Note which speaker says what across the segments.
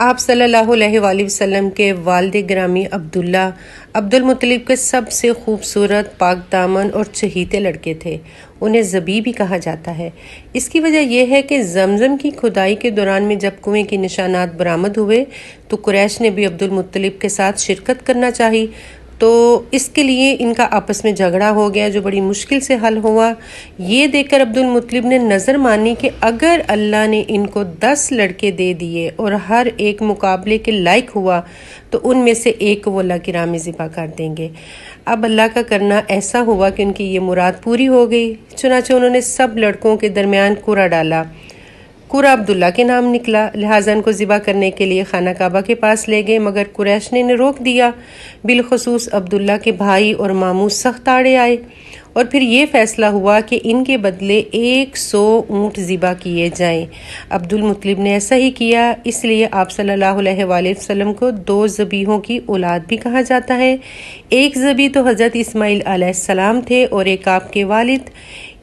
Speaker 1: آپ صلی اللہ علیہ وآلہ وسلم کے والد گرامی عبداللہ عبد المطلب کے سب سے خوبصورت، پاک دامن اور چہیتے لڑکے تھے۔ انہیں ذبی بھی کہا جاتا ہے۔ اس کی وجہ یہ ہے کہ زمزم کی کھدائی کے دوران میں جب کنویں کے نشانات برآمد ہوئے تو قریش نے بھی عبد المطلب کے ساتھ شرکت کرنا چاہی، تو اس کے لیے ان کا آپس میں جھگڑا ہو گیا جو بڑی مشکل سے حل ہوا۔ یہ دیکھ کر عبد المطلب نے نظر مانی کہ اگر اللہ نے ان کو 10 لڑکے دے دیے اور ہر ایک مقابلے کے لائق ہوا تو ان میں سے ایک وہ اللہ کی راہ میں ذبح کر دیں گے۔ اب اللہ کا کرنا ایسا ہوا کہ ان کی یہ مراد پوری ہو گئی، چنانچہ انہوں نے سب لڑکوں کے درمیان قرعہ ڈالا۔ قرعہ عبداللہ کے نام نکلا، لہٰذا ان کو ذبح کرنے کے لیے خانہ کعبہ کے پاس لے گئے، مگر قریش نے انہیں روک دیا۔ بالخصوص عبداللہ کے بھائی اور ماموں سخت آڑے آئے اور پھر یہ فیصلہ ہوا کہ ان کے بدلے 100 اونٹ ذبح کیے جائیں۔ عبد المطلب نے ایسا ہی کیا، اس لیے آپ صلی اللہ علیہ وآلہ وسلم کو 2 ذبیحوں کی اولاد بھی کہا جاتا ہے۔ ایک ذبیح تو حضرت اسماعیل علیہ السلام تھے اور ایک آپ کے والد۔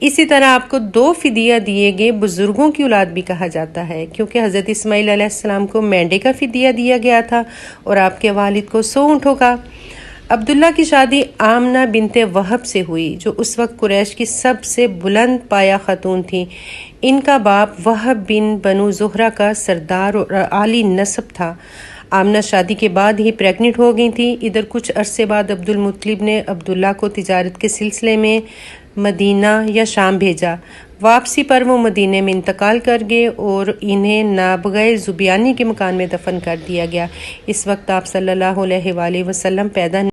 Speaker 1: اسی طرح آپ کو 2 فدیہ دیے گئے بزرگوں کی اولاد بھی کہا جاتا ہے، کیونکہ حضرت اسماعیل علیہ السلام کو مینڈے کا فدیہ دیا گیا تھا اور آپ کے والد کو 100 اونٹوں کا۔ عبداللہ کی شادی آمنہ بنت وہب سے ہوئی، جو اس وقت قریش کی سب سے بلند پایہ خاتون تھیں۔ ان کا باپ وہب بن بنو زہرہ کا سردار اور عالی نسب تھا۔ آمنہ شادی کے بعد ہی پریگننٹ ہو گئی تھیں۔ ادھر کچھ عرصے بعد عبد المطلب نے عبداللہ کو تجارت کے سلسلے میں مدینہ یا شام بھیجا۔ واپسی پر وہ مدینہ میں انتقال کر گئے اور انہیں نابغہ زبیانی کے مکان میں دفن کر دیا گیا۔ اس وقت آپ صلی اللہ علیہ وآلہ وسلم پیدا